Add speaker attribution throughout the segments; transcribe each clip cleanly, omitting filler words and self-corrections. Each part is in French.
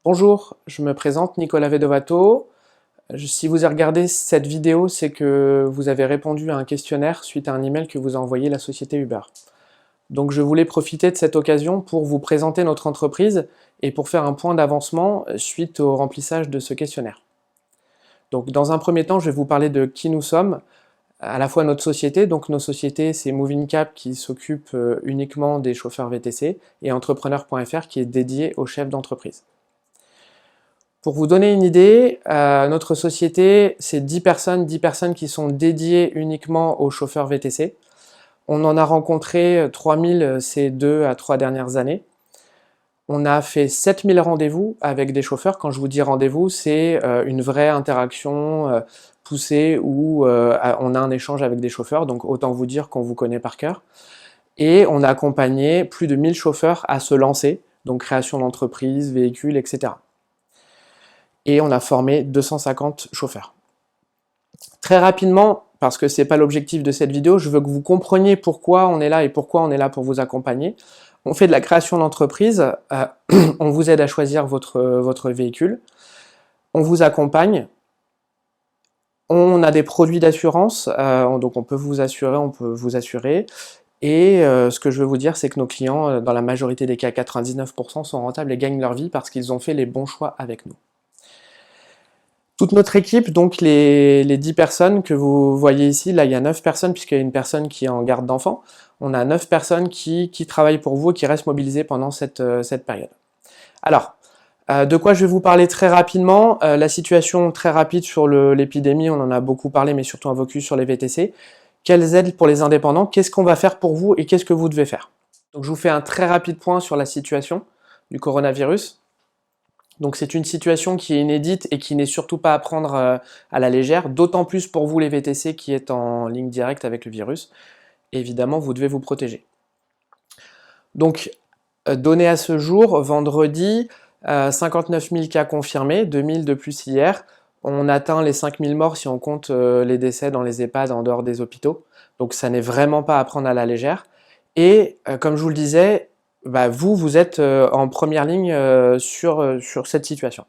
Speaker 1: Bonjour, je me présente Nicolas Vedovato. Si vous avez regardé cette vidéo, c'est que vous avez répondu à un questionnaire suite à un email que vous a envoyé la société Uber. Donc je voulais profiter de cette occasion pour vous présenter notre entreprise et pour faire un point d'avancement suite au remplissage de ce questionnaire. Donc dans un premier temps, je vais vous parler de qui nous sommes, à la fois notre société, donc nos sociétés c'est Movingcap qui s'occupe uniquement des chauffeurs VTC et Entrepreneur.fr qui est dédié aux chefs d'entreprise. Pour vous donner une idée, notre société, c'est 10 personnes qui sont dédiées uniquement aux chauffeurs VTC. On en a rencontré 3000 ces 2 à 3 dernières années. On a fait 7000 rendez-vous avec des chauffeurs. Quand je vous dis rendez-vous, c'est une vraie interaction poussée où on a un échange avec des chauffeurs, donc autant vous dire qu'on vous connaît par cœur. Et on a accompagné plus de 1000 chauffeurs à se lancer, donc création d'entreprise, véhicules, etc. Et on a formé 250 chauffeurs. Très rapidement, parce que ce n'est pas l'objectif de cette vidéo, je veux que vous compreniez pourquoi on est là et pourquoi on est là pour vous accompagner. On fait de la création d'entreprise, on vous aide à choisir votre véhicule, on vous accompagne, on a des produits d'assurance, donc on peut vous assurer, et ce que je veux vous dire, c'est que nos clients, dans la majorité des cas, 99%, sont rentables et gagnent leur vie parce qu'ils ont fait les bons choix avec nous. Toute notre équipe, donc les 10 personnes que vous voyez ici, là il y a 9 personnes puisqu'il y a une personne qui est en garde d'enfants, on a 9 personnes qui travaillent pour vous et qui restent mobilisées pendant cette période. Alors, de quoi je vais vous parler très rapidement, la situation très rapide sur l'épidémie, on en a beaucoup parlé, mais surtout un focus sur les VTC. Quelles aides pour les indépendants? Qu'est-ce qu'on va faire pour vous et qu'est-ce que vous devez faire? Donc je vous fais un très rapide point sur la situation du coronavirus. Donc c'est une situation qui est inédite et qui n'est surtout pas à prendre à la légère, d'autant plus pour vous les VTC qui êtes en ligne directe avec le virus. Évidemment, vous devez vous protéger. Donc, données à ce jour, vendredi, 59 000 cas confirmés, 2000 de plus hier. On atteint les 5000 morts si on compte les décès dans les EHPAD en dehors des hôpitaux. Donc ça n'est vraiment pas à prendre à la légère. Et comme je vous le disais, vous êtes en première ligne sur cette situation.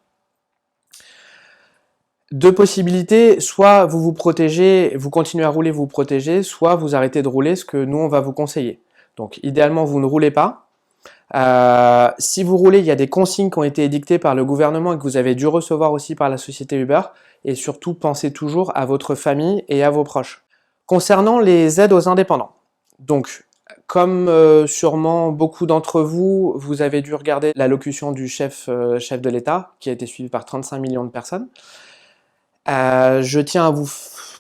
Speaker 1: Deux possibilités, soit vous vous protégez, vous continuez à rouler, vous vous protégez, soit vous arrêtez de rouler, ce que nous on va vous conseiller. Donc idéalement vous ne roulez pas. Si vous roulez, il y a des consignes qui ont été édictées par le gouvernement et que vous avez dû recevoir aussi par la société Uber. Et surtout, pensez toujours à votre famille et à vos proches. Concernant les aides aux indépendants, donc comme sûrement beaucoup d'entre vous, vous avez dû regarder l'allocution du chef de l'État, qui a été suivie par 35 millions de personnes. Je tiens à vous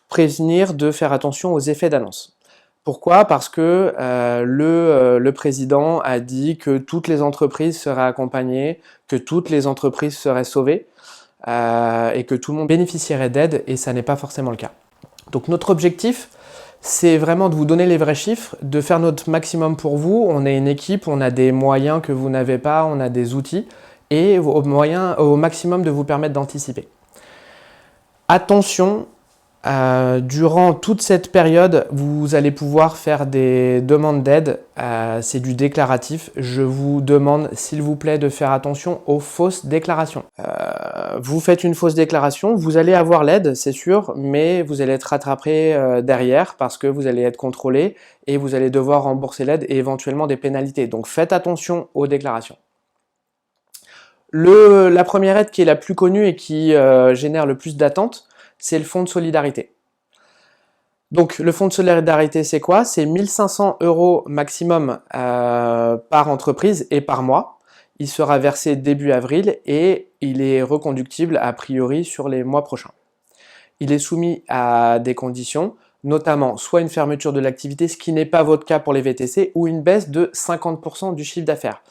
Speaker 1: prévenir de faire attention aux effets d'annonce. Pourquoi? Parce que le président a dit que toutes les entreprises seraient accompagnées, que toutes les entreprises seraient sauvées, et que tout le monde bénéficierait d'aide, et ça n'est pas forcément le cas. Donc notre objectif, c'est vraiment de vous donner les vrais chiffres, de faire notre maximum pour vous. On est une équipe, on a des moyens que vous n'avez pas, on a des outils, et au maximum de vous permettre d'anticiper. Attention, durant toute cette période, vous allez pouvoir faire des demandes d'aide, c'est du déclaratif. Je vous demande, s'il vous plaît, de faire attention aux fausses déclarations. Vous faites une fausse déclaration, vous allez avoir l'aide, c'est sûr, mais vous allez être rattrapé derrière parce que vous allez être contrôlé et vous allez devoir rembourser l'aide et éventuellement des pénalités. Donc faites attention aux déclarations. La première aide qui est la plus connue et qui génère le plus d'attentes, c'est le fonds de solidarité. Donc le fonds de solidarité, c'est quoi? C'est 1500 € maximum par entreprise et par mois. Il sera versé début avril et il est reconductible a priori sur les mois prochains. Il est soumis à des conditions, notamment soit une fermeture de l'activité, ce qui n'est pas votre cas pour les VTC, ou une baisse de 50% du chiffre d'affaires.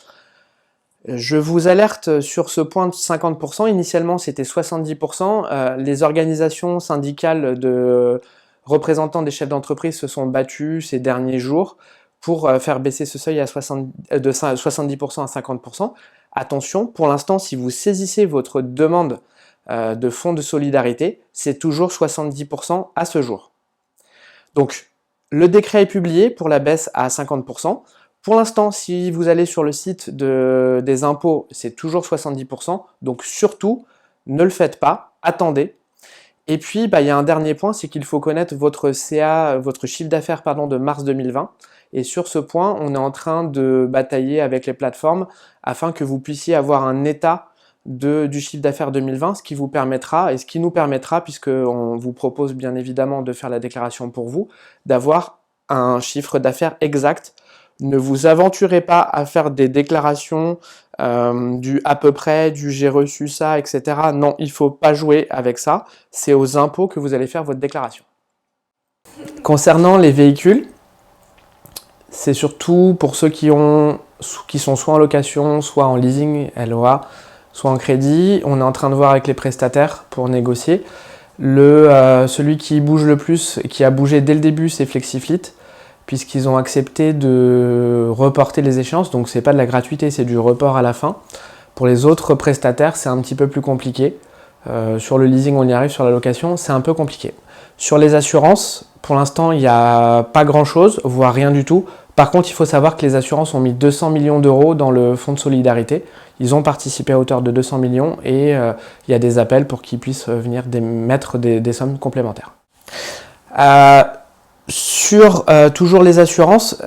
Speaker 1: Je vous alerte sur ce point de 50%, initialement c'était 70%, les organisations syndicales de représentants des chefs d'entreprise se sont battus ces derniers jours pour faire baisser ce seuil de 70% à 50%. Attention, pour l'instant, si vous saisissez votre demande de fonds de solidarité, c'est toujours 70% à ce jour. Donc, le décret est publié pour la baisse à 50%. Pour l'instant, si vous allez sur le site des impôts, c'est toujours 70%, donc surtout, ne le faites pas, attendez. Et puis, il y a un dernier point, c'est qu'il faut connaître votre CA, votre chiffre d'affaires de mars 2020. Et sur ce point, on est en train de batailler avec les plateformes afin que vous puissiez avoir un état du chiffre d'affaires 2020, ce qui vous permettra, et ce qui nous permettra, puisqu'on vous propose bien évidemment de faire la déclaration pour vous, d'avoir un chiffre d'affaires exact. Ne vous aventurez pas à faire des déclarations du à peu près, du j'ai reçu ça, etc. Non, il ne faut pas jouer avec ça. C'est aux impôts que vous allez faire votre déclaration. Concernant les véhicules, c'est surtout pour ceux qui sont soit en location, soit en leasing, LOA, soit en crédit. On est en train de voir avec les prestataires pour négocier. Celui qui bouge le plus, qui a bougé dès le début, c'est Flexifleet, puisqu'ils ont accepté de reporter les échéances, donc c'est pas de la gratuité, c'est du report à la fin. Pour les autres prestataires, c'est un petit peu plus compliqué. Sur le leasing, on y arrive, sur la location, c'est un peu compliqué. Sur les assurances, pour l'instant, il n'y a pas grand-chose, voire rien du tout. Par contre, il faut savoir que les assurances ont mis 200 millions d'euros dans le fonds de solidarité. Ils ont participé à hauteur de 200 millions et il y a des appels pour qu'ils puissent venir mettre des sommes complémentaires. Sur toujours les assurances,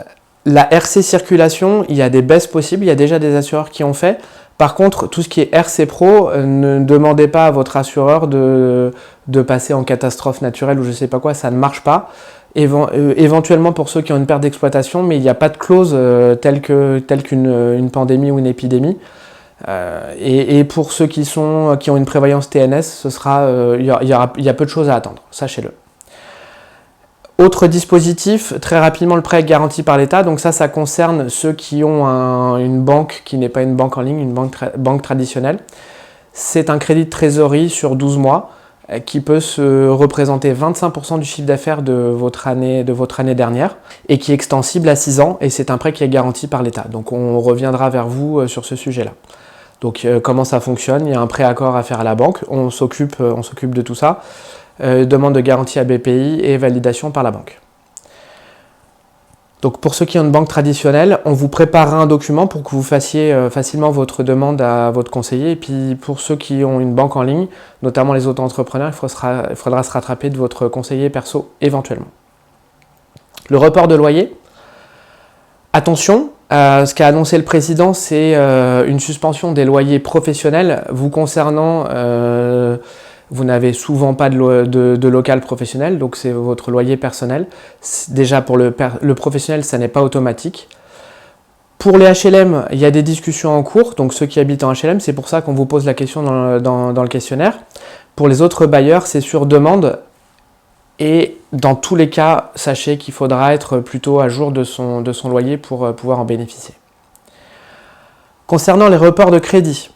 Speaker 1: la RC circulation, il y a des baisses possibles, il y a déjà des assureurs qui ont fait. Par contre, tout ce qui est RC Pro, ne demandez pas à votre assureur de passer en catastrophe naturelle ou je sais pas quoi, ça ne marche pas. Éventuellement pour ceux qui ont une perte d'exploitation, mais il n'y a pas de clause telle qu'une pandémie ou une épidémie. Et pour ceux qui ont une prévoyance TNS, il y a peu de choses à attendre, sachez-le. Autre dispositif, très rapidement le prêt garanti par l'État, donc ça concerne ceux qui ont une banque qui n'est pas une banque en ligne, une banque traditionnelle. C'est un crédit de trésorerie sur 12 mois qui peut se représenter 25% du chiffre d'affaires de votre année dernière et qui est extensible à 6 ans et c'est un prêt qui est garanti par l'État. Donc on reviendra vers vous sur ce sujet-là. Donc comment ça fonctionne? Il y a un pré-accord à faire à la banque, on s'occupe de tout ça. Demande de garantie à BPI et validation par la banque. Donc pour ceux qui ont une banque traditionnelle, on vous préparera un document pour que vous fassiez facilement votre demande à votre conseiller. Et puis pour ceux qui ont une banque en ligne, notamment les auto-entrepreneurs, il faudra se rattraper de votre conseiller perso éventuellement. Le report de loyer. Attention, ce qu'a annoncé le président, c'est une suspension des loyers professionnels vous concernant. Vous n'avez souvent pas de local professionnel, donc c'est votre loyer personnel. Déjà pour le professionnel, ça n'est pas automatique. Pour les HLM, il y a des discussions en cours, donc ceux qui habitent en HLM, c'est pour ça qu'on vous pose la question dans le questionnaire. Pour les autres bailleurs, c'est sur demande. Et dans tous les cas, sachez qu'il faudra être plutôt à jour de son loyer pour pouvoir en bénéficier. Concernant les reports de crédit,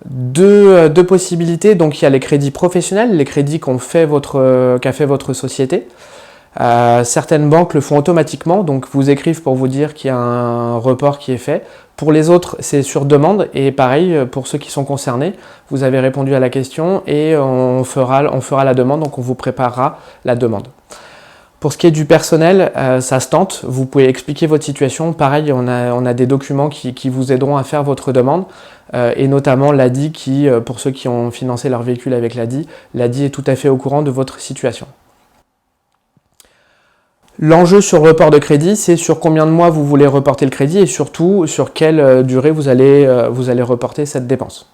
Speaker 1: deux possibilités. Donc il y a les crédits professionnels, les crédits qu'a fait votre société. Certaines banques le font automatiquement, donc vous écrivent pour vous dire qu'il y a un report qui est fait. Pour les autres, c'est sur demande et pareil, pour ceux qui sont concernés, vous avez répondu à la question et on fera la demande, donc on vous préparera la demande. Pour ce qui est du personnel, ça se tente, vous pouvez expliquer votre situation. Pareil, on a des documents qui vous aideront à faire votre demande, et notamment l'ADI qui, pour ceux qui ont financé leur véhicule avec l'ADI est tout à fait au courant de votre situation. L'enjeu sur le report de crédit, c'est sur combien de mois vous voulez reporter le crédit et surtout sur quelle durée vous allez reporter cette dépense.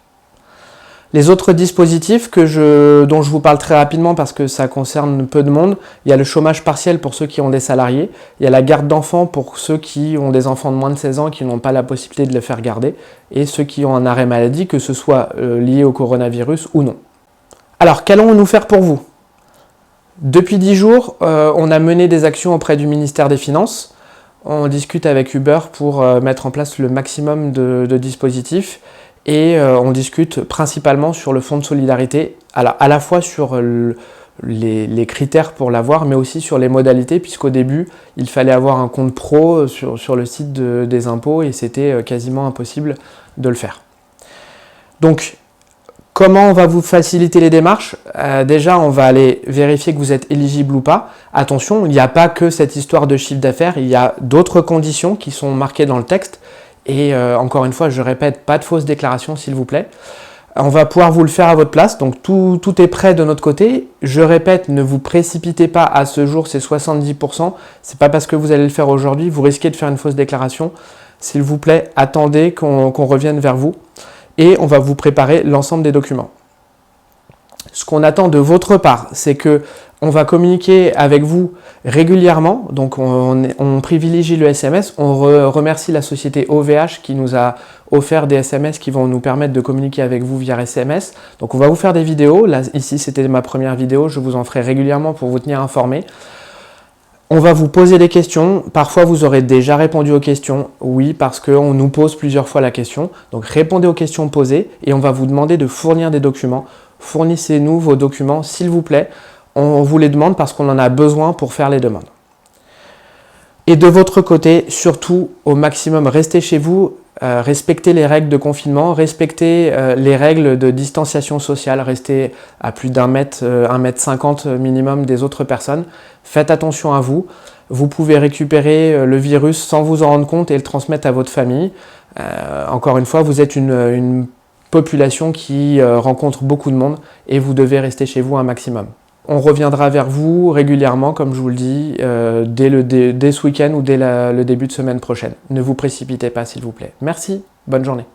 Speaker 1: Les autres dispositifs dont je vous parle très rapidement parce que ça concerne peu de monde, il y a le chômage partiel pour ceux qui ont des salariés, il y a la garde d'enfants pour ceux qui ont des enfants de moins de 16 ans qui n'ont pas la possibilité de les faire garder, et ceux qui ont un arrêt maladie, que ce soit lié au coronavirus ou non. Alors, qu'allons-nous faire pour vous ? Depuis 10 jours, on a mené des actions auprès du ministère des Finances. On discute avec Uber pour mettre en place le maximum de dispositifs. Et on discute principalement sur le fonds de solidarité, alors à la fois sur les critères pour l'avoir, mais aussi sur les modalités, puisqu'au début, il fallait avoir un compte pro sur le site des impôts et c'était quasiment impossible de le faire. Donc, Comment on va vous faciliter les démarches? Déjà, on va aller vérifier que vous êtes éligible ou pas. Attention, il n'y a pas que cette histoire de chiffre d'affaires, il y a d'autres conditions qui sont marquées dans le texte. Et encore une fois, je répète, pas de fausses déclarations, s'il vous plaît. On va pouvoir vous le faire à votre place, donc tout est prêt de notre côté. Je répète, ne vous précipitez pas, à ce jour, c'est 70%. C'est pas parce que vous allez le faire aujourd'hui, vous risquez de faire une fausse déclaration. S'il vous plaît, attendez qu'on revienne vers vous. Et on va vous préparer l'ensemble des documents. Ce qu'on attend de votre part, c'est que on va communiquer avec vous régulièrement, donc on privilégie le SMS, on remercie la société OVH qui nous a offert des SMS qui vont nous permettre de communiquer avec vous via SMS. Donc on va vous faire des vidéos, là ici c'était ma première vidéo, je vous en ferai régulièrement pour vous tenir informé. On va vous poser des questions, parfois vous aurez déjà répondu aux questions, oui, parce qu'on nous pose plusieurs fois la question. Donc répondez aux questions posées et on va vous demander de fournir des documents. Fournissez-nous vos documents, s'il vous plaît. On vous les demande parce qu'on en a besoin pour faire les demandes. Et de votre côté, surtout au maximum, restez chez vous, respectez les règles de confinement, respectez les règles de distanciation sociale, restez à plus d'1 mètre, 1,50 m minimum des autres personnes. Faites attention à vous. Vous pouvez récupérer le virus sans vous en rendre compte et le transmettre à votre famille. Encore une fois, vous êtes une population qui rencontre beaucoup de monde et vous devez rester chez vous un maximum. On reviendra vers vous régulièrement, comme je vous le dis, dès ce week-end ou dès le début de semaine prochaine. Ne vous précipitez pas, s'il vous plaît. Merci, bonne journée.